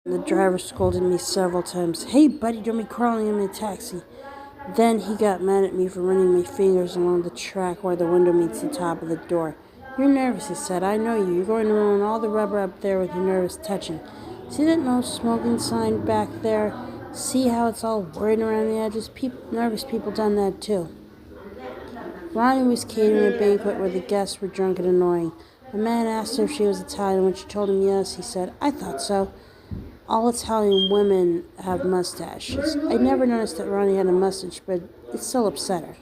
The driver scolded me several times. Hey, buddy, don't be crawling in my taxi. Then he got mad at me for running my fingers along the track where the window meets the top of the door. You're nervous, he said. I know you. You're going to ruin all the rubber up there with your nervous touching. See that no smoking sign back there? See how it's all worried around the edges? Nervous people done that too. Ronnie was catering a banquet where the guests were drunk and annoying. A man asked her if she was Italian. When she told him yes, he said, I thought so. All Italian women have mustaches. I never noticed that Ronnie had a mustache, but it still upset her.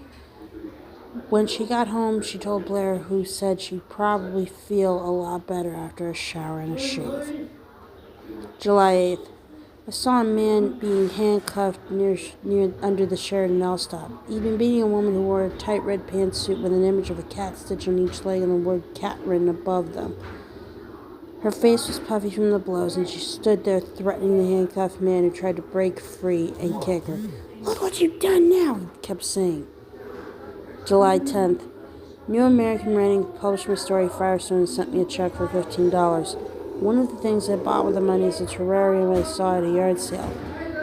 When she got home, she told Blair, who said she'd probably feel a lot better after a shower and a shave. July 8th. I saw a man being handcuffed near under the Sheridan L stop. He'd been beating a woman who wore a tight red pantsuit with an image of a cat stitched on each leg and the word cat written above them. Her face was puffy from the blows, and she stood there threatening the handcuffed man who tried to break free and kick her. Look what you've done now, he kept saying. July 10th. New American Writing published my story Firestone and sent me a check for $15. One of the things I bought with the money is a terrarium I saw at a yard sale.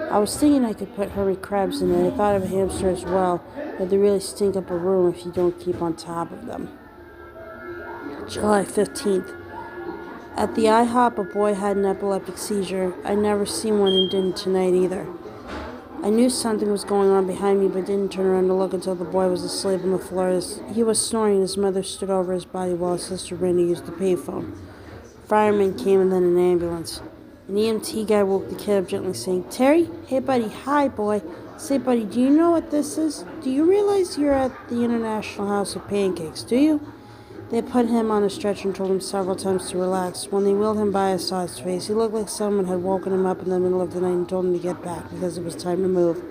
I was thinking I could put hermit crabs in it. I thought of a hamster as well, but they really stink up a room if you don't keep on top of them. July 15th. At the IHOP, a boy had an epileptic seizure. I'd never seen one and didn't tonight either. I knew something was going on behind me, but didn't turn around to look until the boy was asleep on the floor. He was snoring, and his mother stood over his body while his sister Randy used the payphone. Firemen came and then an ambulance. An EMT guy woke the kid up gently, saying, Terry? Hey, buddy. Hi, boy. Say, buddy, do you know what this is? Do you realize you're at the International House of Pancakes, do you? They put him on a stretcher and told him several times to relax. When they wheeled him by, I saw his face. He looked like someone had woken him up in the middle of the night and told him to get back because it was time to move.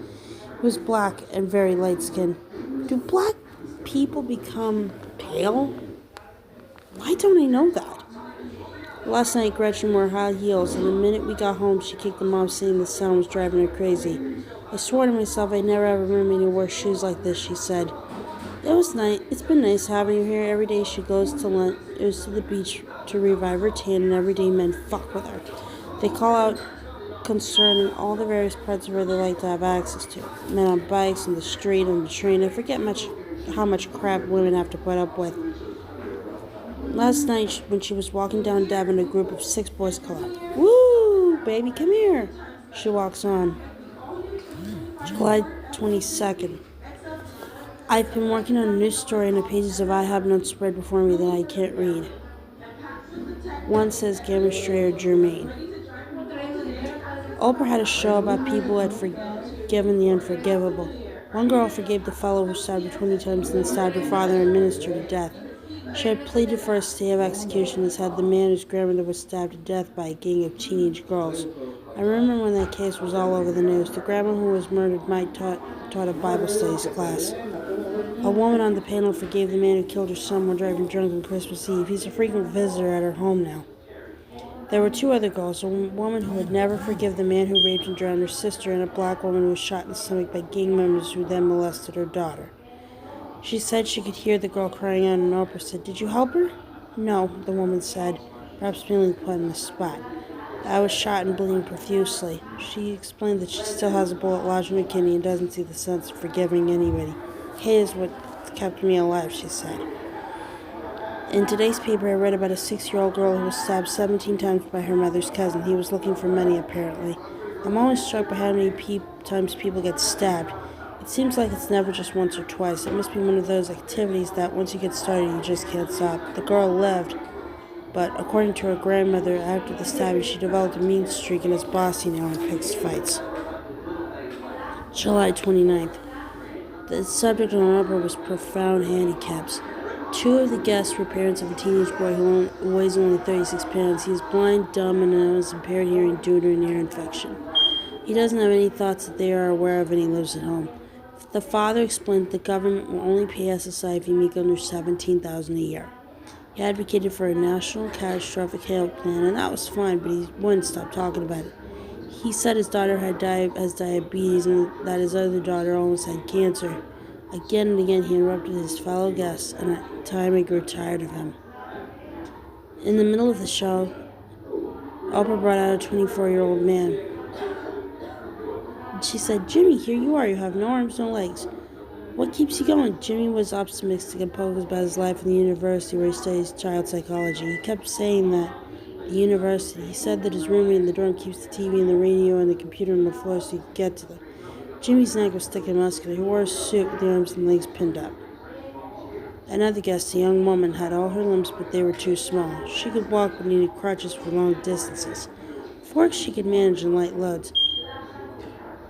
He was black and very light-skinned. Do black people become pale? Why don't I know that? Last night, Gretchen wore high heels, and the minute we got home, she kicked them off, saying the sound was driving her crazy. I swore to myself I'd never ever remember me to wear shoes like this, she said. It was nice. It's been nice having her here. Every day she goes to the beach to revive her tan, and every day men fuck with her. They call out concerning all the various parts of her they like to have access to. Men on bikes, on the street, on the train. I forget how much crap women have to put up with. Last night, when she was walking down Devon, a group of 6 boys called out, Woo, baby, come here. She walks on. July 22nd. I've been working on a new story, and the pages of IHOP notes spread before me that I can't read. One says Gamma Strayer Germain. Oprah had a show about people who had forgiven the unforgivable. One girl forgave the fellow who stabbed her 20 times and then stabbed her father and ministered to death. She had pleaded for a stay of execution as had the man whose grandmother was stabbed to death by a gang of teenage girls. I remember when that case was all over the news. The grandma who was murdered might taught a Bible studies class. A woman on the panel forgave the man who killed her son while driving drunk on Christmas Eve. He's a frequent visitor at her home now. There were 2 other girls, a woman who would never forgive the man who raped and drowned her sister, and a black woman who was shot in the stomach by gang members who then molested her daughter. She said she could hear the girl crying out, and Oprah said, Did you help her? No, the woman said, perhaps feeling put on the spot. I was shot and bleeding profusely. She explained that she still has a bullet lodged in her kidney and doesn't see the sense of forgiving anybody. Hate is what kept me alive, she said. In today's paper, I read about a 6-year-old girl who was stabbed 17 times by her mother's cousin. He was looking for money, apparently. I'm always struck by how many times people get stabbed. It seems like it's never just once or twice. It must be one of those activities that once you get started, you just can't stop. The girl lived, but according to her grandmother, after the stabbing, she developed a mean streak and is bossy now and picks fights. July 29th. The subject on Oprah was profound handicaps. 2 of the guests were parents of a teenage boy who weighs only 36 pounds. He is blind, dumb, and has impaired hearing due to an ear infection. He doesn't have any thoughts that they are aware of, and he lives at home. The father explained that the government will only pay SSI if you make under $17,000 a year. He advocated for a national catastrophic health plan, and that was fine, but he wouldn't stop talking about it. He said his daughter has diabetes and that his other daughter almost had cancer. Again and again he interrupted his fellow guests, and at time I grew tired of him. In the middle of the show, Oprah brought out a 24-year-old man. She said, Jimmy, here you are. You have no arms, no legs. What keeps you going? Jimmy was optimistic and focused about his life in the university where he studies child psychology. He kept saying that the university. He said that his roommate in the dorm keeps the TV and the radio and the computer on the floor so he could get to them. Jimmy's neck was thick and muscular. He wore a suit with the arms and legs pinned up. Another guest, a young woman, had all her limbs, but they were too small. She could walk but needed crutches for long distances. Forks she could manage in light loads.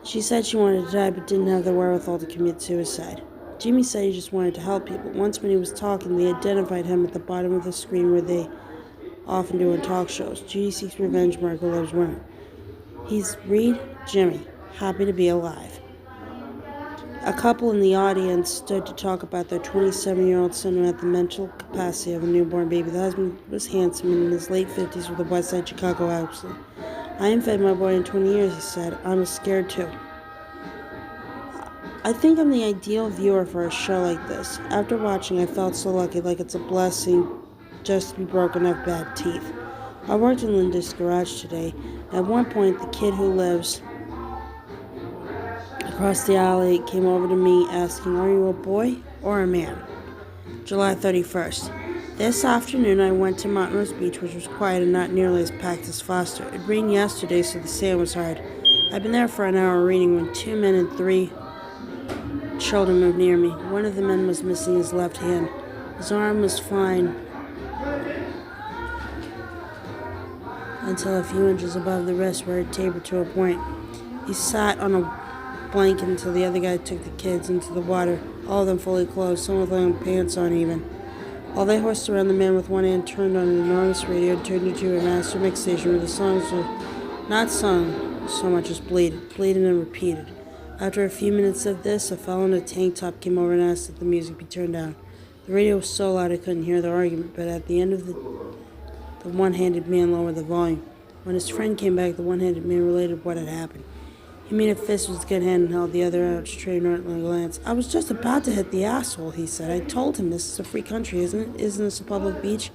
She said she wanted to die but didn't have the wherewithal to commit suicide. Jimmy said he just wanted to help people. Once when he was talking, they identified him at the bottom of the screen where they often do in talk shows. Judy Seeks Revenge, Marco Loves Women. He's Reed Jimmy, happy to be alive. A couple in the audience stood to talk about their 27-year-old son who had the mental capacity of a newborn baby. The husband was handsome and in his late 50s with a West Side Chicago accent. I haven't fed my boy in 20 years, he said. I'm scared too. I think I'm the ideal viewer for a show like this. After watching, I felt so lucky, like it's a blessing just to be broken of bad teeth. I worked in Linda's garage today. At one point, the kid who lives across the alley came over to me asking, are you a boy or a man? July 31st. This afternoon, I went to Montrose Beach, which was quiet and not nearly as packed as Foster. It rained yesterday, so the sand was hard. I'd been there for an hour reading when 2 men and 3 children moved near me. One of the men was missing his left hand. His arm was fine until a few inches above the wrist where it tapered to a point. He sat on a blanket until the other guy took the kids into the water, all of them fully clothed, some with long pants on even. While they horsed around, the man with one hand turned on an enormous radio and turned into a master mix station where the songs were not sung so much as bleated and repeated. After a few minutes of this, a fellow in a tank top came over and asked that the music be turned down. The radio was so loud I couldn't hear the argument, but at the end of the one-handed man lowered the volume. When his friend came back, the one-handed man related what had happened. He made a fist with his good hand and held the other out, straight at a glance. I was just about to hit the asshole, he said. I told him this is a free country, isn't it? Isn't this a public beach?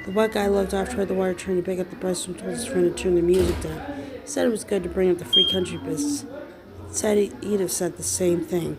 The white guy looked off toward the water, trying to pick up the brush and told his friend to turn the music down. He said it was good to bring up the free country business. Said he'd have said the same thing.